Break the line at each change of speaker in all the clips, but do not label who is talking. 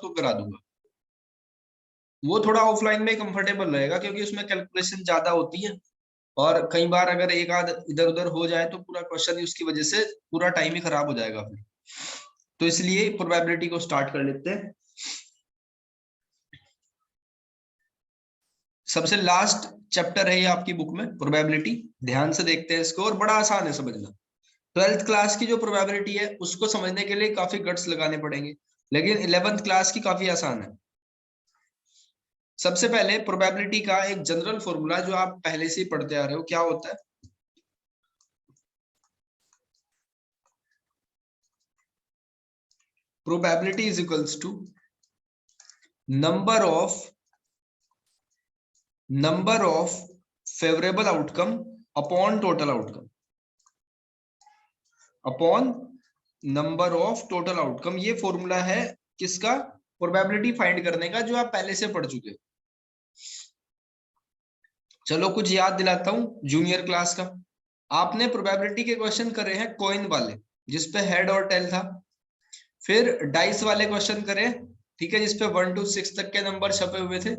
उसको करा दूंगा। वो थोड़ा ऑफलाइन में कंफर्टेबल रहेगा क्योंकि उसमें कैलकुलेशन ज्यादा होती है, और कई बार अगर एक आध इधर उधर हो जाए तो पूरा क्वेश्चन ही उसकी वजह से पूरा टाइम ही खराब हो जाएगा फिर। तो इसलिए प्रोबेबिलिटी को स्टार्ट कर लेते हैं। सबसे लास्ट चैप्टर है ये आपकी बुक में, प्रोबेबिलिटी। ध्यान से देखते हैं इसको, और बड़ा आसान है समझना। 12th क्लास की जो प्रोबेबिलिटी है उसको समझने के लिए काफी गट्स लगाने पड़ेंगे, लेकिन 11th क्लास की काफी आसान है। सबसे पहले प्रोबेबिलिटी का एक जनरल फॉर्मूला जो आप पहले से ही पढ़ते आ रहे हो, क्या होता है? Probability is equals to number of favourable outcome upon total outcome, upon number of total outcome. ये फॉर्मूला है किसका? प्रोबेबिलिटी फाइंड करने का, जो आप पहले से पढ़ चुके हो। चलो कुछ याद दिलाता हूं जूनियर क्लास का। आपने प्रोबेबिलिटी के क्वेश्चन करे हैं कॉइन वाले, जिसपे हेड और टेल था। फिर डाइस वाले क्वेश्चन करे, ठीक है, जिसपे 1 to 6 तक के नंबर छपे हुए थे।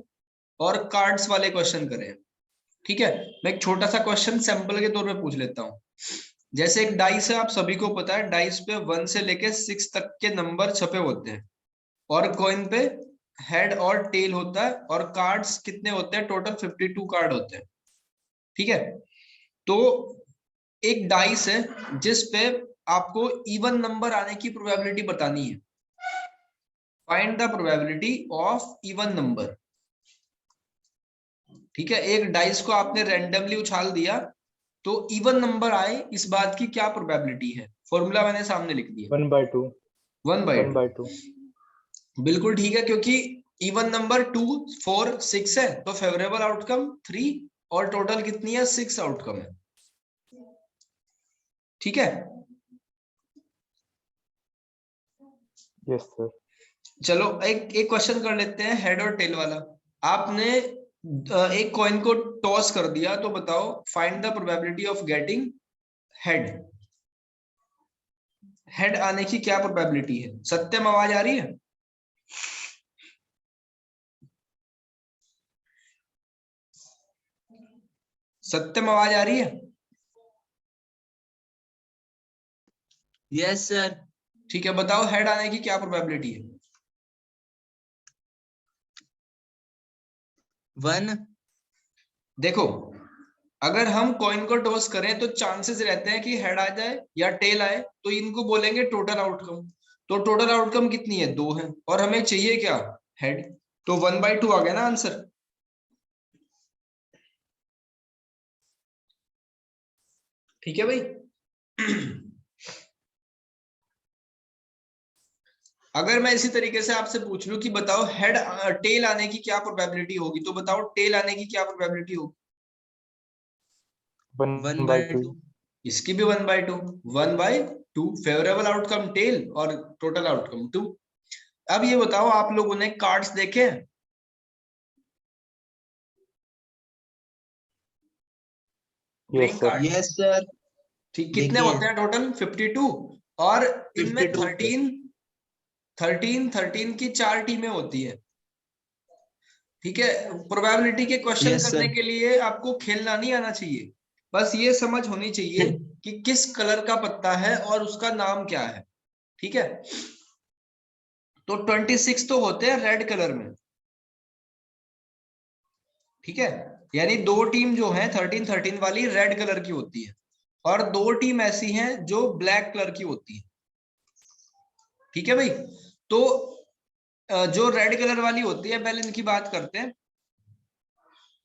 और कार्ड्स वाले क्वेश्चन करे हैं, ठीक है। मैं एक छोटा सा क्वेश्चन सैंपल के तौर पे पूछ लेता हूँ। जैसे एक डाइस है, आप सभी को पता है, डाइस पे 1 से लेके 6 तक के नंबर छपे होते हैं, और कॉइन पे हेड और टेल होता है, और कार्ड्स कितने होते हैं? टोटल 52 कार्ड होते हैं, ठीक है। तो एक डाइस है जिसपे आपको इवन नंबर आने की प्रोबेबिलिटी बतानी है। Find the probability of even number, ठीक है। एक डाइस को आपने रैंडमली उछाल दिया तो इवन नंबर आए, इस बात की क्या प्रोबेबिलिटी है? फॉर्मूला मैंने सामने लिख दिया,
1/2।
1/2। बिल्कुल ठीक है, क्योंकि इवन नंबर 2, 4, 6 है, तो फेवरेबल आउटकम 3, और टोटल कितनी है? 6 आउटकम है, ठीक है।
Yes sir.
चलो एक क्वेश्चन कर लेते हैं हेड और टेल वाला। आपने एक कॉइन को टॉस कर दिया, तो बताओ find the probability of getting head. Head आने की क्या प्रोबेबिलिटी है? सत्यम, आवाज आ रही है? सत्यम, आवाज आ रही है?
Yes sir.
ठीक है, बताओ हेड आने की क्या प्रोबेबिलिटी है?
1।
देखो, अगर हम कॉइन को टॉस करें तो चांसेस रहते हैं कि हेड आ जाए या टेल आए, तो इनको बोलेंगे टोटल आउटकम। तो टोटल आउटकम कितनी है? 2 है, और हमें चाहिए क्या? हेड। तो 1/2 आ गया ना आंसर। ठीक है भाई। अगर मैं इसी तरीके से आपसे पूछ लूं कि बताओ हेड टेल आने की क्या प्रोबेबिलिटी होगी, तो बताओ टेल आने की क्या प्रोबेबिलिटी होगी?
1/2।
इसकी भी 1/2। 1/2 फेवरेबल आउटकम टेल और टोटल आउटकम 2। अब ये बताओ, आप लोगों ने कार्ड्स देखे हैं?
Yes sir.
Yes sir.
ठीक, कितने
देखिए
होते हैं टोटल? 52। और इनमें
52।
13 की 4 टीमें होती है, ठीक है। प्रोबेबिलिटी के क्वेश्चन
यस
करने
सर।
के लिए आपको खेलना नहीं आना चाहिए, बस ये समझ होनी चाहिए कि किस कलर का पत्ता है और उसका नाम क्या है, ठीक है। तो 26 तो होते हैं रेड कलर में, ठीक है। यानी 2 टीम जो है 13 वाली रेड कलर की होती है, और 2 टीम ऐसी हैं जो ब्लैक कलर की होती है, ठीक है भाई। तो जो रेड कलर वाली होती है, पहले इनकी बात करते हैं।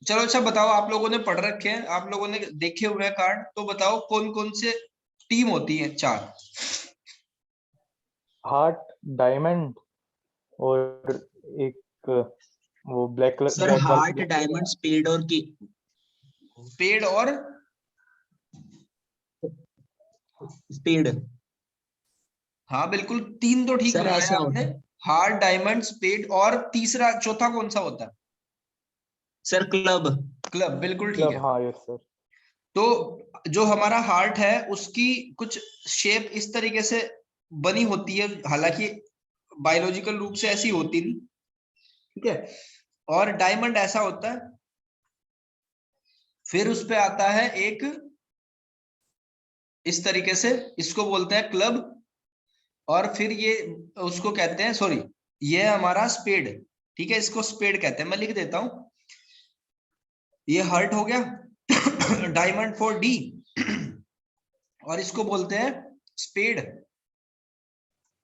चलो अच्छा बताओ, आप लोगों ने पढ़ रखे हैं, आप लोगों ने देखे हुए हैं कार्ड, तो बताओ कौन कौन से टीम होती है? 4।
हार्ट, डायमंड, और एक वो ब्लैक कलर,
सर
ब्लैक वाला।
हार्ट, डायमंड, स्पेड और की
पेड़ और
स्पेड।
हाँ बिल्कुल, 3 तो ठीक
सर
बताया
ऐसा
आपने।
होता है
हार्ट, डायमंड, स्पेड, और तीसरा चौथा कौन सा होता है?
Sir, club.
क्लब, बिल्कुल ठीक
क्लब,
है।
हाँ यस सर।
तो जो हमारा हार्ट है उसकी कुछ शेप इस तरीके से बनी होती है, हालांकि बायोलॉजिकल रूप से ऐसी होती नहीं, ठीक है। और डायमंड ऐसा होता है, फिर उस पे आता है एक इस तरीके से, इसको बोलते हैं क्लब, और फिर ये उसको कहते हैं, सॉरी ये हमारा स्पेड, ठीक है, इसको स्पेड कहते हैं। मैं लिख देता हूं, ये हर्ट हो गया डायमंड फॉर डी, और इसको बोलते हैं स्पेड,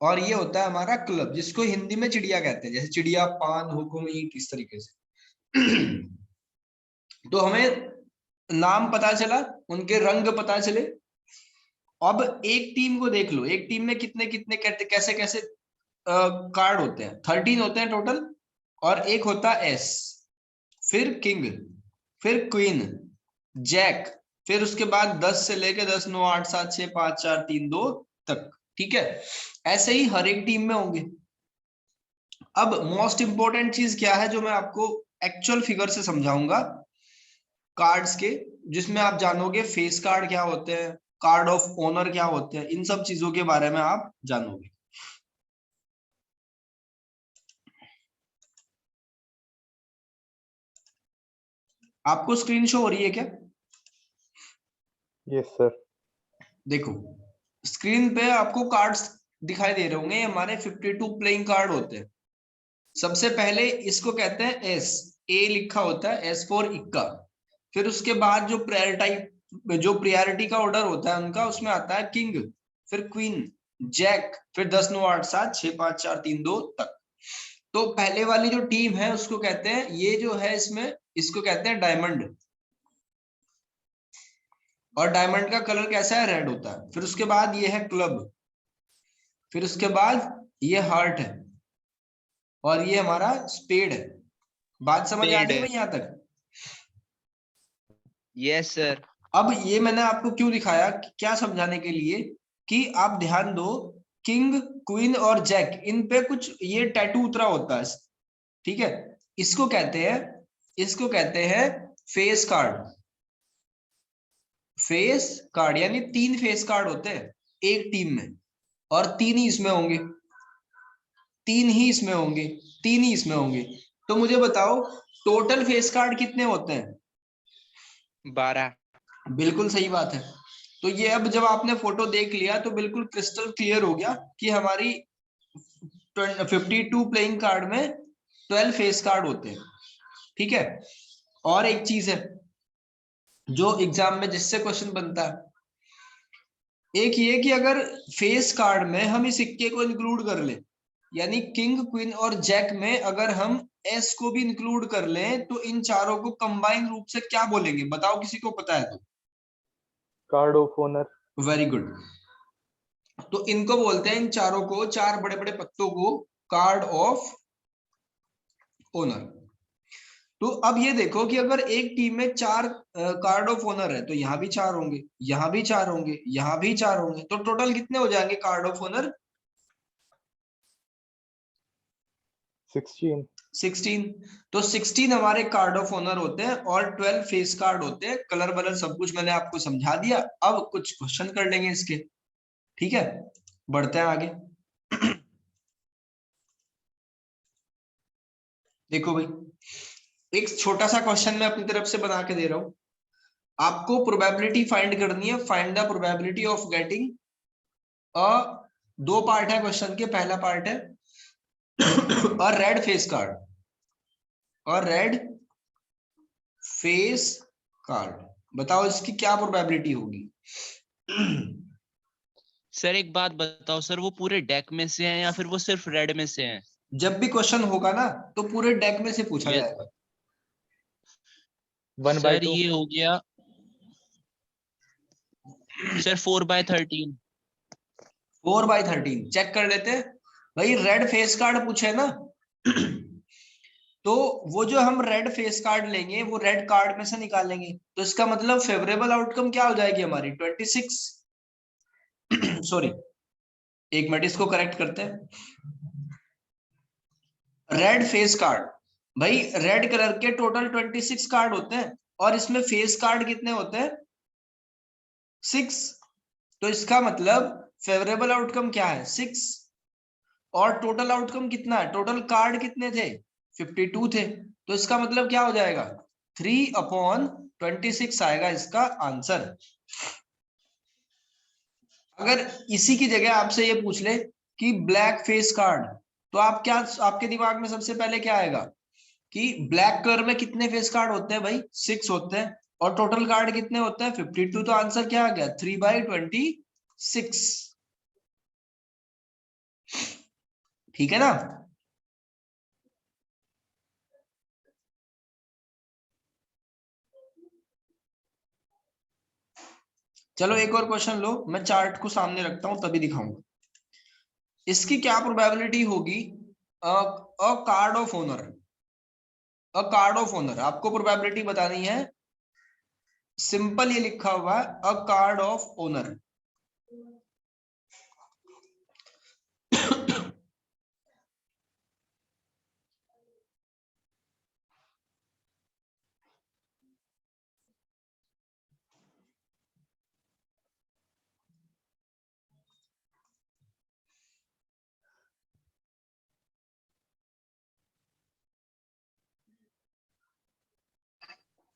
और ये होता है हमारा क्लब, जिसको हिंदी में चिड़िया कहते हैं, जैसे चिड़िया, पान, हुकुम, ईंट, इस तरीके से। तो हमें नाम पता चला, उनके रंग पता चले। अब एक टीम को देख लो, एक टीम में कितने कितने कैसे कैसे कार्ड होते हैं, 13 होते हैं टोटल, और एक होता है एस, फिर किंग, फिर क्वीन, जैक, फिर उसके बाद 10 से लेके 10, 9, 8, 7, 6, 5, 4, 3, 2 तक, ठीक है। ऐसे ही हर एक टीम में होंगे। अब मोस्ट इंपॉर्टेंट चीज क्या है, जो मैं आपको एक्चुअल फिगर से समझाऊंगा कार्ड्स के, जिसमें आप जानोगे फेस कार्ड क्या होते हैं, कार्ड ऑफ ऑनर क्या होते हैं, इन सब चीजों के बारे में आप जानोगे। आपको स्क्रीन शो हो रही है क्या?
Yes sir.
देखो स्क्रीन पे आपको कार्ड्स दिखाई दे रहे होंगे, हमारे 52 प्लेइंग कार्ड होते हैं। सबसे पहले इसको कहते हैं एस, ए लिखा होता है, एस फॉर इक्का। फिर उसके बाद जो प्रायोरिटी का ऑर्डर होता है उनका, उसमें आता है किंग, फिर क्वीन, जैक, फिर 10, 9, 8, 7, 6, 5, 4, 3, 2 तक। तो पहले वाली जो टीम है उसको कहते हैं, ये जो है इसमें, इसको कहते हैं डायमंड, और डायमंड का कलर कैसा है, रेड होता है। फिर उसके बाद ये है क्लब, फिर उसके बाद ये हार्ट है, और ये हमारा स्पेड है। बात समझ आ रही है यहां तक?
Yes sir.
अब ये मैंने आपको क्यों दिखाया, क्या समझाने के लिए, कि आप ध्यान दो, किंग, क्वीन और जैक, इन पे कुछ ये टैटू उतरा होता है, ठीक है। इसको कहते हैं, इसको कहते हैं फेस कार्ड। फेस कार्ड यानी 3 फेस कार्ड होते हैं एक टीम में, और 3 ही इसमें होंगे, 3 ही इसमें होंगे, 3 ही इसमें होंगे। तो मुझे बताओ टोटल फेस कार्ड कितने होते हैं?
12।
बिल्कुल सही बात है। तो ये अब जब आपने फोटो देख लिया तो बिल्कुल क्रिस्टल क्लियर हो गया कि हमारी 52 प्लेइंग कार्ड में 12 फेस कार्ड होते हैं, ठीक है। और एक चीज है जो एग्जाम में जिससे क्वेश्चन बनता है, एक ये कि अगर फेस कार्ड में हम इस सिक्के को इंक्लूड कर ले, यानी किंग, क्वीन और जैक में अगर हम एस को भी इंक्लूड कर लें, तो इन चारों को कंबाइन रूप से क्या बोलेंगे, बताओ किसी को पता है तो?
Card of honour.
Very good. तो इनको बोलते हैं, इन चारों को, 4 बड़े बड़े पत्तों को, कार्ड ऑफ ओनर। तो अब ये देखो कि अगर एक टीम में 4 कार्ड ऑफ ओनर है, तो यहां भी 4 होंगे, यहां भी 4 होंगे, यहां भी 4 होंगे, तो टोटल कितने हो जाएंगे कार्ड ऑफ ओनर?
16।
16। तो 16 हमारे कार्ड ऑफ ओनर होते हैं, और 12 फेस कार्ड होते हैं। कलर वलर सब कुछ मैंने आपको समझा दिया, अब कुछ क्वेश्चन कर लेंगे इसके, ठीक है। बढ़ते हैं आगे। देखो भाई, एक छोटा सा क्वेश्चन मैं अपनी तरफ से बना के दे रहा हूं, आपको प्रोबेबिलिटी फाइंड करनी है, find the probability of getting a, 2 part है क्वेश्चन के। पहला पार्ट है और रेड फेस कार्ड, और रेड फेस कार्ड, बताओ इसकी क्या प्रोबेबिलिटी होगी?
सर एक बात बताओ सर, वो पूरे डेक में से हैं या फिर वो सिर्फ रेड में से हैं?
जब भी क्वेश्चन होगा ना तो पूरे डेक में से पूछा
ये
जाएगा।
1/2।
सर ये हो गया सर 4/13।
4/13 चेक कर लेते हैं भाई। रेड फेस कार्ड पूछे ना तो वो जो हम रेड फेस कार्ड लेंगे वो रेड कार्ड में से निकालेंगे, तो इसका मतलब फेवरेबल आउटकम क्या हो जाएगी हमारी? 26। सॉरी, एक मिनट, इसको करेक्ट करते हैं। रेड फेस कार्ड, भाई रेड कलर के टोटल 26 कार्ड होते हैं, और इसमें फेस कार्ड कितने होते हैं? 6। तो इसका मतलब फेवरेबल आउटकम क्या है? 6। और टोटल आउटकम कितना है, टोटल कार्ड कितने थे 52 थे, तो इसका मतलब क्या हो जाएगा 3/26 आएगा इसका आंसर। अगर इसी की जगह आपसे ये पूछ ले कि ब्लैक फेस कार्ड, तो आप क्या, आपके दिमाग में सबसे पहले क्या आएगा कि ब्लैक कलर में कितने फेस कार्ड होते हैं भाई, 6 होते हैं, और टोटल कार्ड कितने होते हैं 52, तो आंसर क्या आ गया 3/26। ठीक है ना। चलो एक और क्वेश्चन लो, मैं चार्ट को सामने रखता हूं तभी दिखाऊंगा। इसकी क्या प्रोबेबिलिटी होगी, अ card of owner, a card of owner, आपको प्रोबेबिलिटी बतानी है, सिंपल ये लिखा हुआ है अ कार्ड ऑफ ओनर।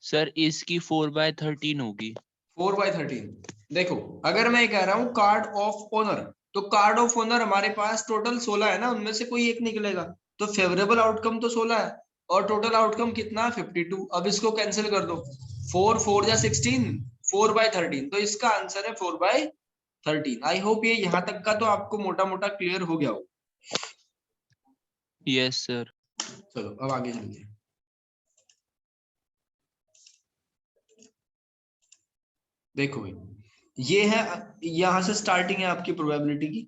सर इसकी 4/13 होगी।
4/13, देखो अगर मैं कह रहा हूं कार्ड ऑफ ओनर, तो कार्ड ऑफ ओनर हमारे पास टोटल 16 है ना, उनमें से कोई एक निकलेगा, तो फेवरेबल आउटकम तो 16 है, और टोटल आउटकम कितना 52। अब इसको कैंसिल कर दो, 4 4 जा 16, 4/13, तो इसका आंसर है 4/13। आई होप ये यहाँ तक का तो आपको मोटा मोटा क्लियर हो गया हो।
Yes sir.
चलो अब आगे चलते हैं। देखो भाई, ये है, यहां से स्टार्टिंग है आपकी प्रोबेबिलिटी की,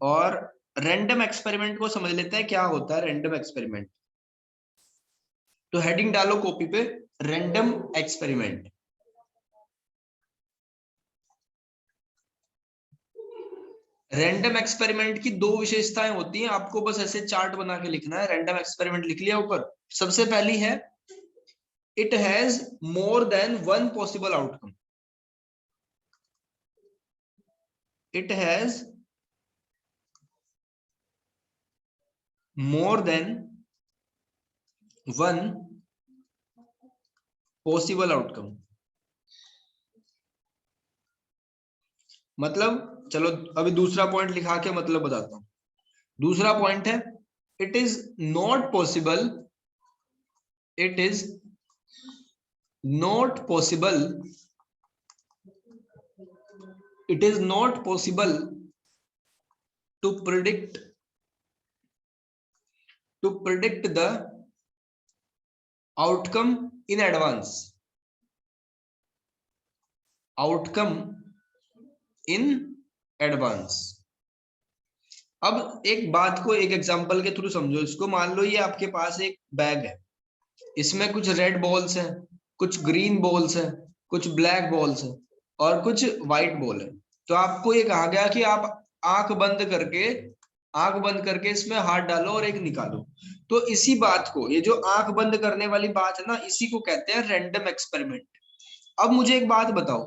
और रैंडम एक्सपेरिमेंट को समझ लेते हैं क्या होता है रैंडम एक्सपेरिमेंट। तो हेडिंग डालो कॉपी पे, रैंडम एक्सपेरिमेंट। रैंडम एक्सपेरिमेंट की दो विशेषताएं होती हैं, आपको बस ऐसे चार्ट बना के लिखना है। रैंडम एक्सपेरिमेंट लिख लिया ऊपर। सबसे पहली है, it has more than one possible outcome. It has more than one possible outcome, मतलब चलो अभी दूसरा पॉइंट लिखा के मतलब बताता हूं। दूसरा पॉइंट है, it is not possible, it is not possible, it is not possible to predict the outcome in advance, outcome in advance। अब एक बात को एक एग्जांपल के थ्रू समझो इसको। मान लो ये आपके पास एक बैग है, इसमें कुछ रेड बॉल्स हैं, कुछ ग्रीन बॉल्स हैं, कुछ ब्लैक बॉल्स हैं, और कुछ व्हाइट बॉल है। तो आपको ये कहा गया कि आप आंख बंद करके, आंख बंद करके इसमें हाथ डालो और एक निकालो। तो इसी बात को, ये जो आंख बंद करने वाली बात है ना, इसी को कहते हैं रैंडम एक्सपेरिमेंट। अब मुझे एक बात बताओ,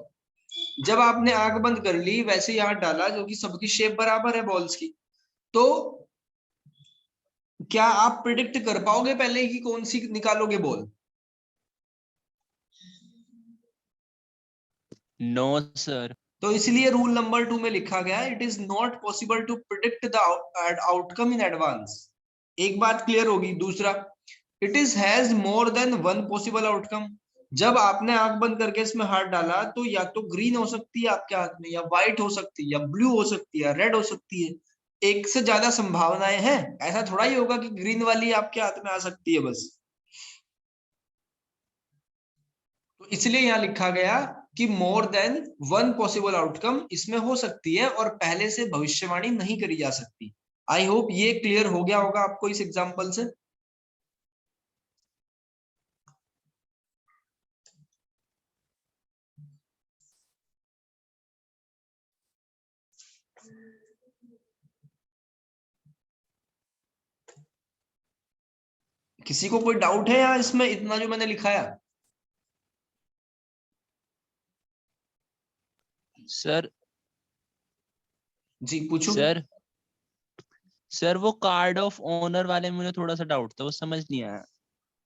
जब आपने आंख बंद कर ली, वैसे ही हाथ डाला, जो कि सबकी शेप बराबर है बॉल्स की, तो क्या आप प्रिडिक्ट कर पाओगे पहले कि कौन सी निकालोगे बॉल?
No sir.
तो इसलिए रूल नंबर 2 में लिखा गया है, it is not possible to predict the outcome in advance. एक बात क्लियर होगी। दूसरा, it is has more than one possible outcome. जब आपने आंख बंद करके इसमें हाथ डाला, तो या तो ग्रीन हो सकती है आपके हाथ में, या व्हाइट हो सकती है, या ब्लू हो सकती है, या रेड हो सकती है। एक से ज्यादा संभावनाएं हैं। ऐसा थोड़ा ही होगा कि ग्रीन वाली आपके हाथ में आ सकती है बस। तो इसलिए यहां लिखा गया कि मोर देन वन पॉसिबल आउटकम इसमें हो सकती है, और पहले से भविष्यवाणी नहीं करी जा सकती। आई होप ये क्लियर हो गया होगा आपको इस एग्जांपल से। किसी को कोई डाउट है या इसमें इतना जो मैंने लिखा है?
सर
जी पूछो।
सर सर वो कार्ड ऑफ ओनर वाले में मुझे थोड़ा सा डाउट था, वो समझ नहीं आया।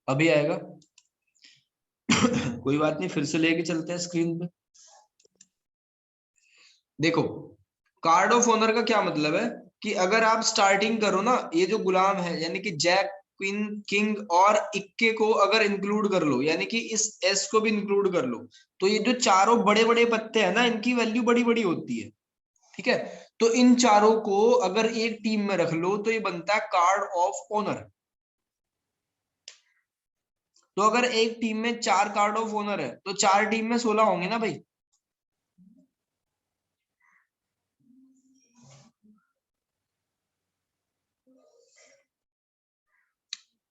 अभी आएगा। कोई बात नहीं, फिर से लेके चलते हैं स्क्रीन पे। देखो, कार्ड ऑफ ऑनर का क्या मतलब है कि अगर आप स्टार्टिंग करो ना, ये जो गुलाम है यानी कि जैक, क्वीन, किंग और इक्के को अगर इंक्लूड कर लो, यानी कि इस एस को भी इंक्लूड कर लो, तो ये जो चारों बड़े बड़े पत्ते हैं ना, इनकी वैल्यू बड़ी बड़ी होती है। ठीक है, तो इन चारों को अगर एक टीम में रख लो तो ये बनता है कार्ड ऑफ ऑनर। तो अगर एक टीम में 4 कार्ड ऑफ ऑनर है तो 4 टीम में 16 होंगे ना भाई।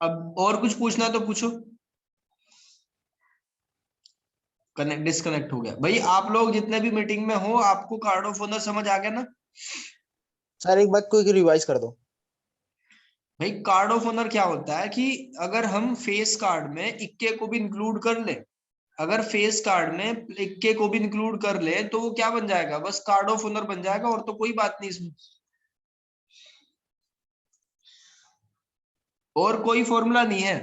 अब और कुछ पूछना तो पूछो। कनेक्ट डिस्कनेक्ट हो गया भाई। आप लोग जितने भी मीटिंग में हो, आपको कार्ड ऑफ ऑनर समझ आ गया ना?
सर एक बात कोई रिवाइज कर दो।
भाई कार्ड ऑफ ऑनर क्या होता है कि अगर हम फेस कार्ड में इक्के को भी इंक्लूड कर ले, अगर फेस कार्ड में इक्के को भी इंक्लूड कर ले तो वो क्या बन जाएगा, बस कार्ड ऑफ ऑनर बन जाएगा, और तो कोई बात नहीं इसमें, और कोई फॉर्मूला नहीं है।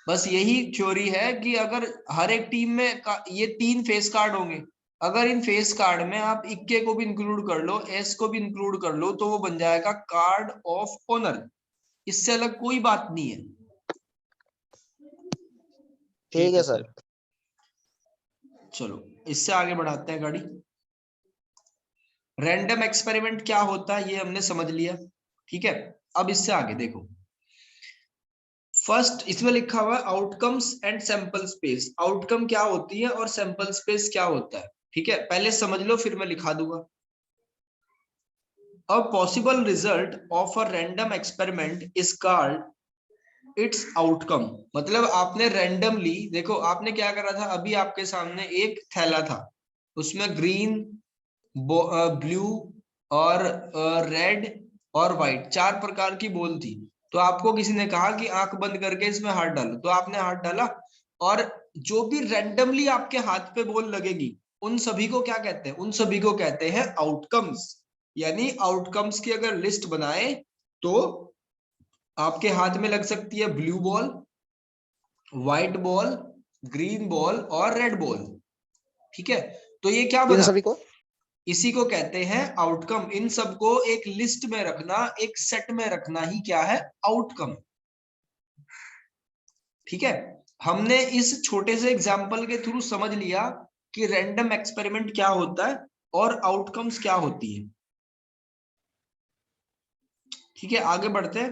बस यही थ्योरी है कि अगर हर एक टीम में ये 3 फेस कार्ड होंगे, अगर इन फेस कार्ड में आप इक्के को भी इंक्लूड कर लो, एस को भी इंक्लूड कर लो, तो वो बन जाएगा कार्ड ऑफ ऑनर। इससे अलग कोई बात नहीं है।
ठीक है सर।
चलो इससे आगे बढ़ाते हैं गाड़ी। रैंडम एक्सपेरिमेंट क्या होता है ये हमने समझ लिया। ठीक है, अब इससे आगे देखो। फर्स्ट इसमें लिखा हुआ है outcomes and sample space. Outcome क्या होती है और सैंपल स्पेस क्या होता है, ठीक है, पहले समझ लो फिर मैं लिखा दूंगा। A possible result of a random experiment is called its outcome। मतलब आपने रैंडमली, देखो आपने क्या करा था, अभी आपके सामने एक थैला था, उसमें ग्रीन, ब्लू और रेड और व्हाइट 4 प्रकार की बॉल थी। तो आपको किसी ने कहा कि आंख बंद करके इसमें हाथ डालो, तो आपने हाथ डाला, और जो भी रैंडमली आपके हाथ पे बॉल लगेगी उन सभी को क्या कहते हैं, उन सभी को कहते हैं आउटकम्स। यानी आउटकम्स की अगर लिस्ट बनाए तो आपके हाथ में लग सकती है blue ball, white ball, green ball और रेड बॉल। ठीक है, तो ये क्या
इन
बना,
सभी को
इसी को कहते हैं आउटकम। इन सबको एक लिस्ट में रखना, एक सेट में रखना ही क्या है, आउटकम। ठीक है, हमने इस छोटे से एग्जांपल के थ्रू समझ लिया कि रैंडम एक्सपेरिमेंट क्या होता है और आउटकम्स क्या होती है। ठीक है, आगे बढ़ते हैं।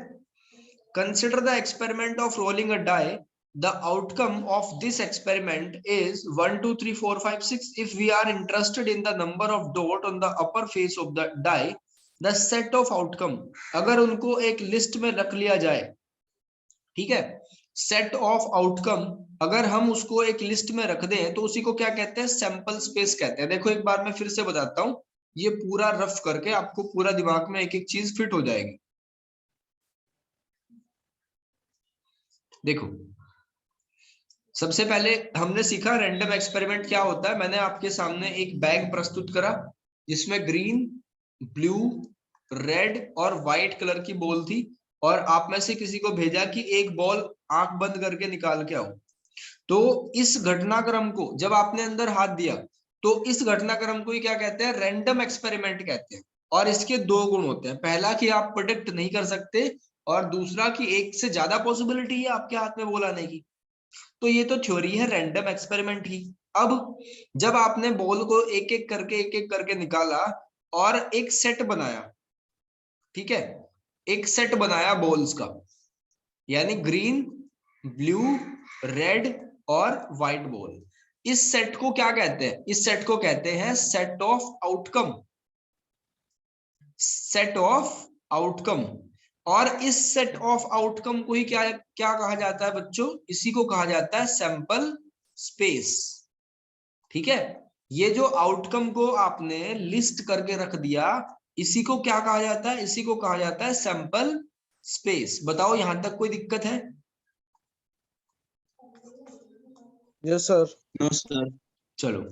Consider the experiment of rolling a die. The outcome of this experiment is 1 2 3 4 5 6। If we are interested in the number of dot on the upper face of the die, the set of outcome, अगर उनको एक list में रख लिया जाए, ठीक है, set of outcome अगर हम उसको एक लिस्ट में रख दें तो उसी को क्या कहते हैं, सैंपल स्पेस कहते हैं। देखो एक बार मैं फिर से बताता हूं, ये पूरा रफ करके आपको पूरा दिमाग में एक एक चीज फिट हो जाएगी। देखो सबसे पहले हमने सीखा रैंडम एक्सपेरिमेंट क्या होता है। मैंने आपके सामने एक बैग प्रस्तुत करा जिसमें ग्रीन, ब्लू, रेड और व्हाइट कलर की बॉल थी, और आप में से किसी को भेजा कि एक बॉल आंख बंद करके निकाल के आओ। तो इस घटनाक्रम को जब आपने अंदर हाथ दिया तो इस घटनाक्रम को ही क्या कहते हैं, रैंडम एक्सपेरिमेंट कहते हैं। और इसके 2 गुण होते हैं, पहला कि आप प्रेडिक्ट नहीं कर सकते, और दूसरा कि एक से ज्यादा पॉसिबिलिटी है आपके हाथ में बॉल आने की। तो ये तो थ्योरी है रैंडम एक्सपेरिमेंट की। अब जब आपने बॉल को एक एक करके निकाला और एक सेट बनाया, ठीक है, एक सेट बनाया बॉल्स का, यानी ग्रीन, ब्लू, रेड और व्हाइट बॉल, इस सेट को क्या कहते हैं, इस सेट को कहते हैं set of outcome. Set of outcome. और इस सेट ऑफ आउटकम को ही क्या क्या कहा जाता है बच्चों, इसी को कहा जाता है सैंपल स्पेस। ठीक है, ये जो आउटकम को आपने लिस्ट करके रख दिया, इसी को क्या कहा जाता है, इसी को कहा जाता है सैंपल स्पेस। बताओ यहां तक कोई दिक्कत है?
Yes sir.
No sir.
चलो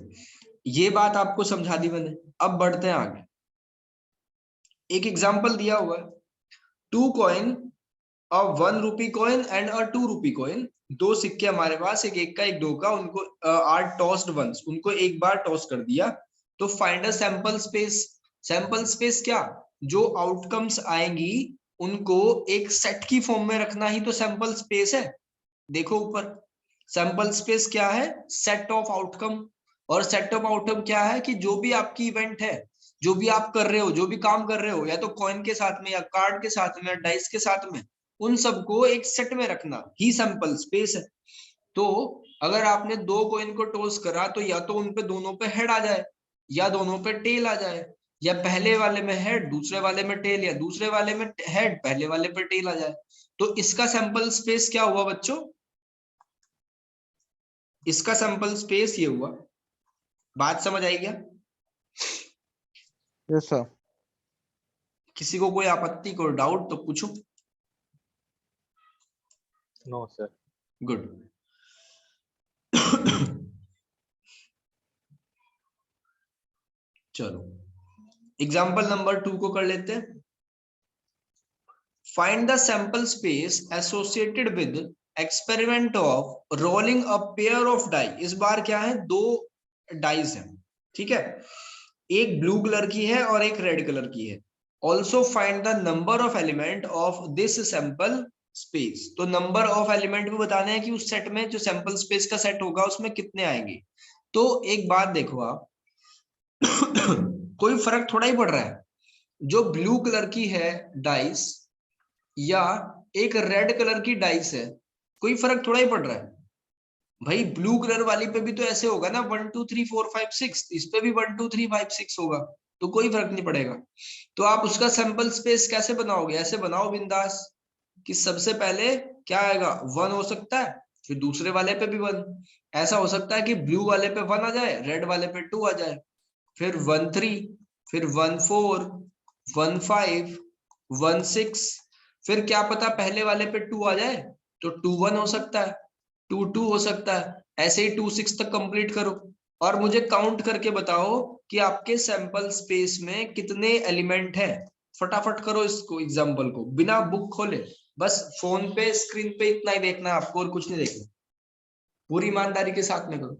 ये बात आपको समझा दी मैंने। अब बढ़ते हैं आगे। एक एग्जांपल दिया हुआ है, two coin, a 1 rupee coin and a 2 rupee coin, दो सिक्के हमारे पास, एक एक का एक दो का, उनको आर टॉस्ड वंस, उनको एक बार टॉस कर दिया। तो find a sample space. Sample space क्या, जो आउटकम्स आएंगी उनको एक सेट की फॉर्म में रखना ही तो सैंपल स्पेस है। देखो ऊपर, सैंपल स्पेस क्या है, सेट ऑफ आउटकम। और सेट ऑफ आउटकम क्या है कि जो भी आपकी इवेंट है, जो भी आप कर रहे हो, जो भी काम कर रहे हो, या तो कॉइन के साथ में, या कार्ड के साथ में, या डाइस के साथ में, उन सबको एक सेट में रखना ही सैंपल स्पेस है। तो अगर आपने दो कॉइन को टॉस करा तो या तो उन पे दोनों पे हेड आ जाए, या दोनों पे टेल आ जाए, या पहले वाले में हेड दूसरे वाले में टेल, या दूसरे वाले में हेड पहले वाले पे टेल आ जाए। तो इसका सैंपल स्पेस क्या हुआ बच्चों, इसका सैंपल स्पेस ये हुआ। बात समझ आई क्या?
Yes sir.
किसी को कोई आपत्ति, कोई डाउट तो पूछो।
No sir.
गुड। चलो एग्जाम्पल नंबर 2 को कर लेते हैं। Find the sample space associated with experiment of rolling a pair of die. इस बार क्या है, दो डाइस हैं, ठीक है, एक ब्लू कलर की है और एक रेड कलर की है। Also find the number of element of this sample space. तो नंबर ऑफ एलिमेंट भी बताने हैं कि उस सेट में जो सैंपल स्पेस का सेट होगा उसमें कितने आएंगे। तो एक बात देखो आप, कोई फर्क थोड़ा ही पड़ रहा है, जो ब्लू कलर की है डाइस या एक रेड कलर की डाइस है, कोई फर्क थोड़ा ही पड़ रहा है। भाई ब्लू कलर वाली पे भी तो ऐसे होगा ना, 1 2 3 4 5 6, इस पे भी 1 2 3 5 6 होगा, तो कोई फर्क नहीं पड़ेगा। तो आप उसका सैंपल स्पेस कैसे बनाओगे, ऐसे बनाओ बिंदास कि सबसे पहले क्या आएगा, 1 हो सकता है, फिर दूसरे वाले पे भी 1। ऐसा हो सकता है कि ब्लू वाले पे 1 आ जाए, रेड वाले पे 2 आ जाए, फिर 1 3, फिर 1 4, 1 5, 1 6, फिर क्या पता पहले वाले पे 2 आ जाए, तो 2 1 हो सकता है, 2 2 हो सकता है, ऐसे ही 2 6 तक कंप्लीट करो। और मुझे काउंट करके बताओ कि आपके सैंपल स्पेस में कितने एलिमेंट हैं। फटाफट करो इसको, एग्जांपल को बिना बुक खोले, बस फोन पे स्क्रीन पे इतना ही देखना है आपको और कुछ नहीं देखना, पूरी ईमानदारी के साथ में करो।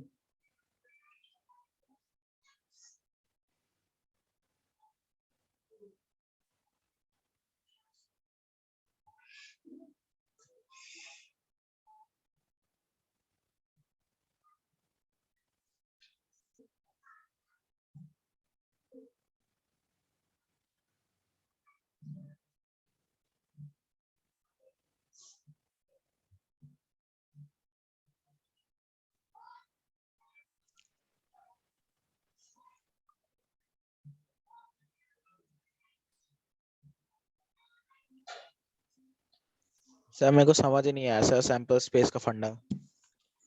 सर मेरे को समझ ही नहीं आया सर सैंपल स्पेस का फंडा।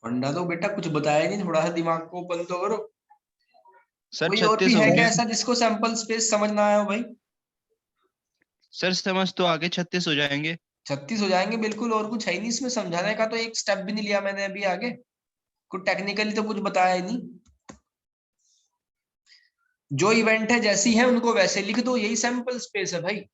फंडा तो बेटा कुछ बताया नहीं, थोड़ा सा दिमाग को ओपन तो करो।
सर
कोई और भी
36
है
होंगे।
क्या ऐसा जिसको सैंपल स्पेस समझ ना आया हो भाई?
सर समझ तो आगे 36 हो जाएंगे।
36 हो जाएंगे बिल्कुल, और कुछ है ही नहीं इसमें समझाने का, तो एक स्टेप भी नहीं लिया मैंने अभी आगे, कुछ टेक्निकली तो कुछ बताया ही नहीं। जो इवेंट है जैसी है उनको वैसे लिख दो, यही सैंपल स्पेस है भाई।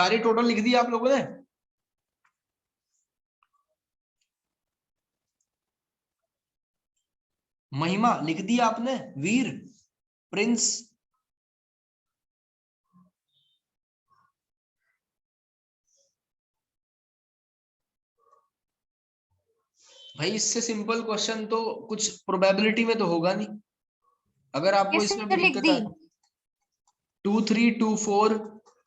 सारी टोटल लिख दी आप लोगों ने? महिमा लिख दी आपने? वीर, प्रिंस, भाई इससे सिंपल क्वेश्चन तो कुछ प्रोबेबिलिटी में तो होगा नहीं, अगर आपको इसमें भी
लिख
दिक्कत
दी।
है। 2 3 2 4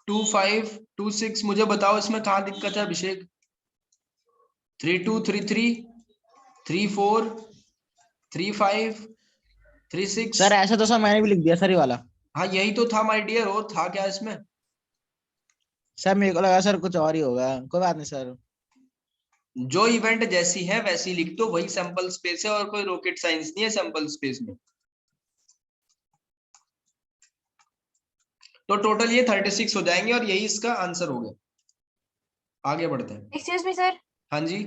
2 5 2 6, मुझे बताओ इसमें कहाँ दिक्कत है अभिषेक? 3 2 3 3 3 4 3 5 3 6।
सर ऐसा तो सर मैंने भी लिख दिया सर ये वाला।
हाँ यही तो था माय डियर, और था क्या इसमें?
सर मेरे को लगा सर कुछ और ही होगा, कोई बात नहीं सर।
जो इवेंट जैसी है वैसी लिख दो, वही सैंपल स्पेस है, और कोई रॉकेट साइंस नहीं है सैंपल स्पेस में। तो टोटल ये 36 हो जाएंगे और यही इसका आंसर हो गया। आगे बढ़ते हैं।
Excuse me sir.
हाँ जी,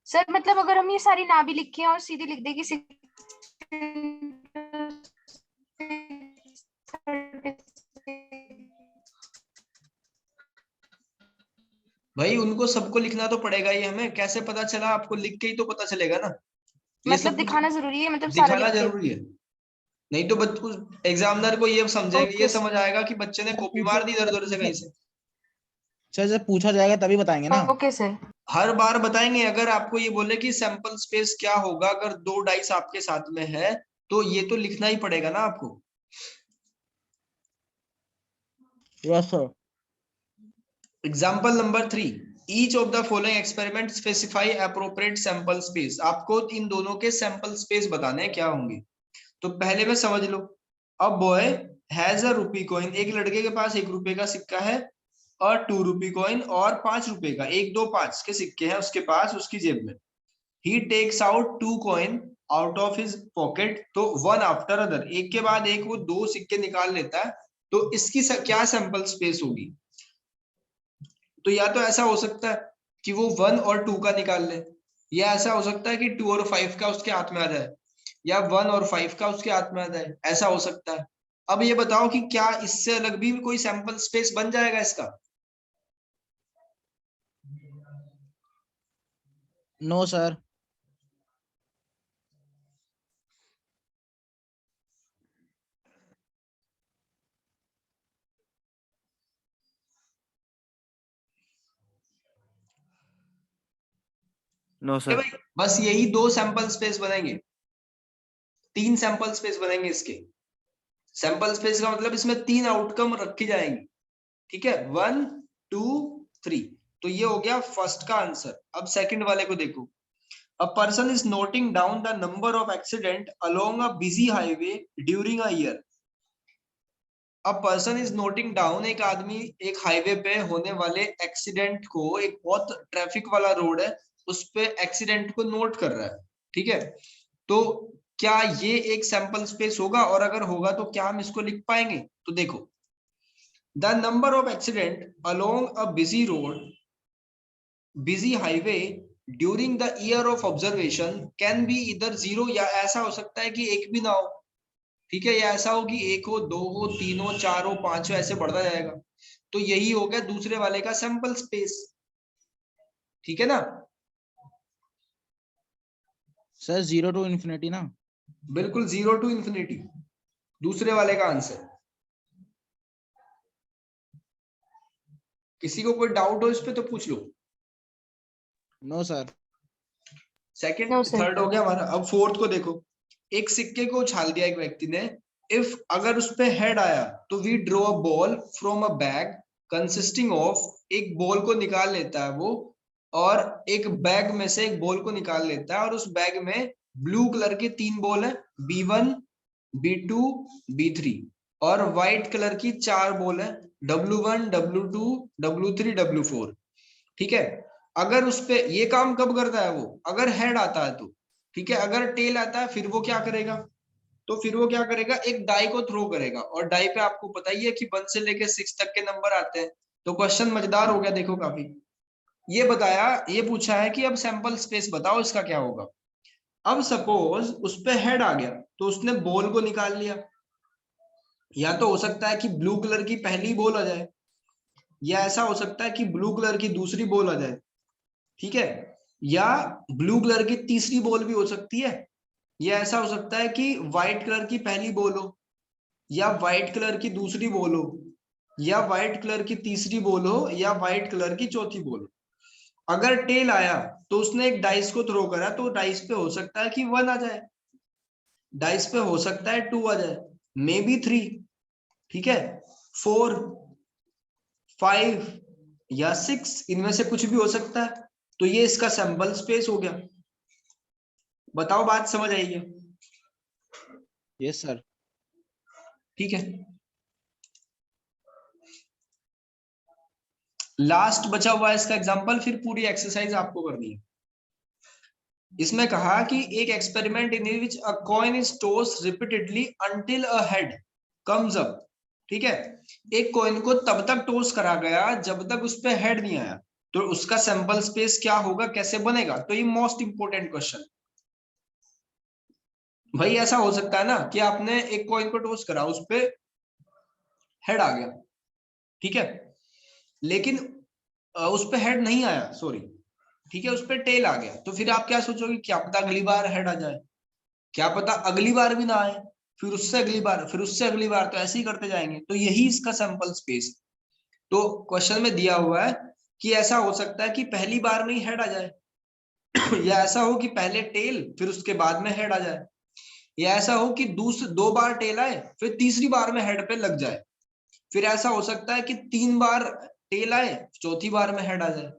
सर मतलब अगर हम ये सारी ना भी लिखे और सीधे लिख दे कि 6
भाई उनको सबको लिखना तो पड़ेगा ही, हमें कैसे पता चला आपको? लिख के ही तो पता चलेगा ना। ये
मतलब
सब कुछ
दिखाना जरूरी है, मतलब सारा
दिखाना
लिख के।
जरूरी है, नहीं तो बच्चों एग्जामिनर को ये समझेगा, ये
ओके
समझ आएगा कि बच्चे ने कॉपी मार दी इधर उधर से कहीं से।
सर जब पूछा जाएगा तभी बताएंगे ना।
Okay sir.
हर बार बताएंगे। अगर आपको ये बोले कि सैंपल स्पेस क्या होगा अगर 2 डाइस आपके साथ में है, तो ये तो लिखना ही पड़ेगा ना आपको।
Yes sir.
Example number 3, each of the following experiment specify appropriate sample space. आपको इन दोनों के सैंपल स्पेस बताने हैं क्या होंगे। तो पहले में समझ लो, अ बॉय हैज अ रूपी कॉइन, एक लड़के के पास 1 रुपए का सिक्का है, और 2 रुपी कॉइन और 5 रुपए का, 1 2 5 के सिक्के हैं उसके पास उसकी जेब में। He takes out 2 coin out of his pocket, तो वन आफ्टर अदर, एक के बाद एक वो 2 सिक्के निकाल लेता है। तो इसकी क्या सैंपल स्पेस होगी? तो या तो ऐसा हो सकता है कि वो 1 और 2 का निकाल ले, या ऐसा हो सकता है कि 2 और 5 का उसके हाथ में आ जाए, या 1 और 5 का उसके हाथ में आ जाए, ऐसा हो सकता है। अब ये बताओ कि क्या इससे अलग भी कोई सैंपल स्पेस बन जाएगा इसका?
No sir.
नो
ठीक है
सर।
भाई, बस यही 2 सैंपल स्पेस बनेंगे, 3 सैंपल स्पेस बनेंगे इसके। सैंपल स्पेस का मतलब इसमें 3 आउटकम रखी जाएंगी, ठीक है, 1 2 3। तो ये हो गया फर्स्ट का आंसर। अब सेकंड वाले को देखो, a person is noting down the number of accident along a busy highway during a year। a person is noting down, एक आदमी एक हाईवे पे होने वाले एक्सीडेंट को, एक बहुत ट्रैफिक वाला रोड है उस पे एक्सीडेंट को नोट कर रहा है, ठीक है। तो क्या ये एक सैंपल स्पेस होगा, और अगर होगा तो क्या हम इसको लिख पाएंगे? तो देखो, the number of accident along a busy road, busy highway during the year of observation can be इधर 0, या ऐसा हो सकता है कि एक भी ना हो, ठीक है, या ऐसा हो कि 1 हो 2 हो 3 हो 4 हो 5 हो, ऐसे बढ़ता जाएगा। तो यही हो गया दूसरे वाले का सैंपल स्पेस, ठीक है ना।
सर 0 to infinity ना।
बिल्कुल 0 to infinity, दूसरे वाले का आंसर। किसी को कोई डाउट हो इस पे तो पूछ लो।
No sir.
Second
No, sir.
Third हो गया हमारा। अब फोर्थ को देखो, एक सिक्के को उछाल दिया एक व्यक्ति ने, इफ अगर उस पे हेड आया तो we draw a ball from a bag consisting of, एक बॉल को निकाल लेता है वो, और एक बैग में से एक बॉल को निकाल लेता है, और उस बैग में ब्लू कलर के 3 बॉल है, B1 B2 B3, और व्हाइट कलर की 4 बॉल है, W1 W2 W3 W4, ठीक है। अगर उस पे ये काम कब करता है वो, अगर हेड आता है तो, ठीक है। अगर टेल आता है फिर वो क्या करेगा? तो फिर वो क्या करेगा, एक डाई को थ्रो करेगा, और डाई पे आपको पता ही है कि 1 से लेके 6 तक के नंबर आते हैं। तो क्वेश्चन मजेदार हो गया, देखो काफी। ये बताया, ये पूछा है कि अब सैंपल स्पेस बताओ इसका क्या होगा। अब सपोज उस पे हेड आ गया तो उसने बॉल को निकाल लिया, या तो हो सकता है कि ब्लू कलर की पहली बॉल आ जाए, या ऐसा हो सकता है कि ब्लू कलर की दूसरी बॉल आ जाए, ठीक है, या ब्लू कलर की तीसरी बॉल भी हो सकती है, या ऐसा हो सकता है कि व्हाइट कलर की पहली बॉल हो, या व्हाइट कलर की दूसरी बॉल हो, या व्हाइट कलर की तीसरी बॉल हो, या व्हाइट कलर की चौथी बॉल हो। अगर टेल आया तो उसने एक डाइस को थ्रो करा, तो डाइस पे हो सकता है कि 1 आ जाए, डाइस पे हो सकता है 2 आ जाए, मे बी 3, ठीक है, 4, 5 या 6, इनमें से कुछ भी हो सकता है। तो ये इसका सैंपल स्पेस हो गया। बताओ बात समझ आई है?
Yes sir.
ठीक है, लास्ट बचा हुआ है इसका एग्जांपल, फिर पूरी एक्सरसाइज आपको करनी है। इसमें कहा कि एक experiment in which a coin is tossed repeatedly until a head comes up, ठीक है, एक कॉइन को तब तक टॉस करा गया जब तक उस पे हेड नहीं आया, तो उसका सैंपल स्पेस क्या होगा, कैसे बनेगा? तो ये मोस्ट इंपोर्टेंट क्वेश्चन। भाई ऐसा हो सकता है ना कि आपने एक कॉइन को टॉस करा, उस पे हेड आ गया, ठीक है, लेकिन उस पे हेड नहीं आया, सॉरी, ठीक है, उस पे टेल आ गया, तो फिर आप क्या सोचोगे, क्या पता अगली बार हेड आ जाए, क्या पता अगली बार भी ना आए, फिर उससे अगली बार, फिर उससे अगली बार, तो ऐसे ही करते जाएंगे। तो यही इसका सैंपल स्पेस। तो क्वेश्चन में दिया हुआ है कि ऐसा हो सकता है कि पहली बार में ही हेड आ जाए या ऐसा हो कि पहले टेल फिर उसके बाद में हेड आ जाए, या ऐसा हो कि दूसरे 2 बार टेल आए फिर तीसरी बार में हेड पे लग जाए, फिर ऐसा हो सकता है कि 3 बार टेल आए चौथी बार में हेड आ जाए,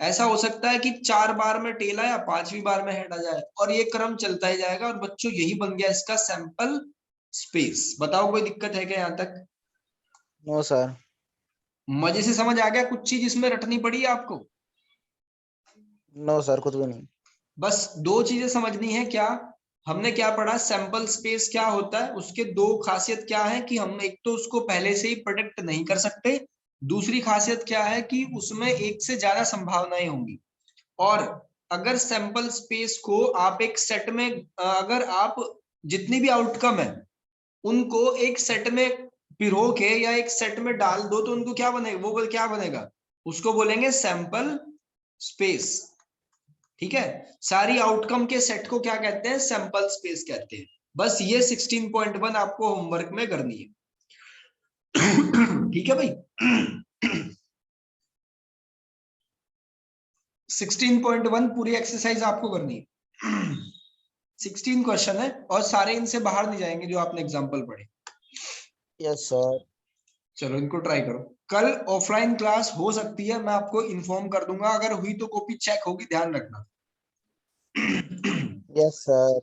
ऐसा हो सकता है कि 4 बार में टेल आया 5वीं बार में हेड आ जाए, और ये क्रम चलता ही जाएगा। और बच्चों यही बन गया इसका सैंपल स्पेस। बताओ कोई दिक्कत है क्या यहाँ तक?
No sir.
मजे से समझ आ गया? कुछ चीज इसमें रटनी पड़ी है आपको?
नो सर, कुछ भी नहीं।
बस 2 चीजें समझनी है। क्या हमने क्या पढ़ा? सैंपल स्पेस क्या होता है, उसके 2 खासियत क्या है कि हम एक तो उसको पहले से ही प्रेडिक्ट नहीं कर सकते, दूसरी खासियत क्या है कि उसमें एक से ज्यादा संभावनाएं होंगी। और अगर सैंपल स्पेस को आप एक सेट में, अगर आप जितनी भी आउटकम है उनको एक सेट में पिरो के या एक सेट में डाल दो, तो उनको क्या बनेगा, वो क्या बनेगा, उसको बोलेंगे सैंपल स्पेस, ठीक है। सारी आउटकम के सेट को क्या कहते हैं? सैंपल स्पेस कहते हैं। बस ये 16.1 आपको होमवर्क में करनी है ठीक है भाई 16.1 पूरी एक्सरसाइज आपको करनी है 16 क्वेश्चन है और सारे इनसे बाहर नहीं जाएंगे जो आपने एग्जांपल पढ़े।
Yes sir.
चलो इनको ट्राई करो। कल ऑफलाइन क्लास हो सकती है, मैं आपको इन्फॉर्म कर दूंगा, अगर हुई तो कॉपी चेक होगी, ध्यान रखना
यस सर।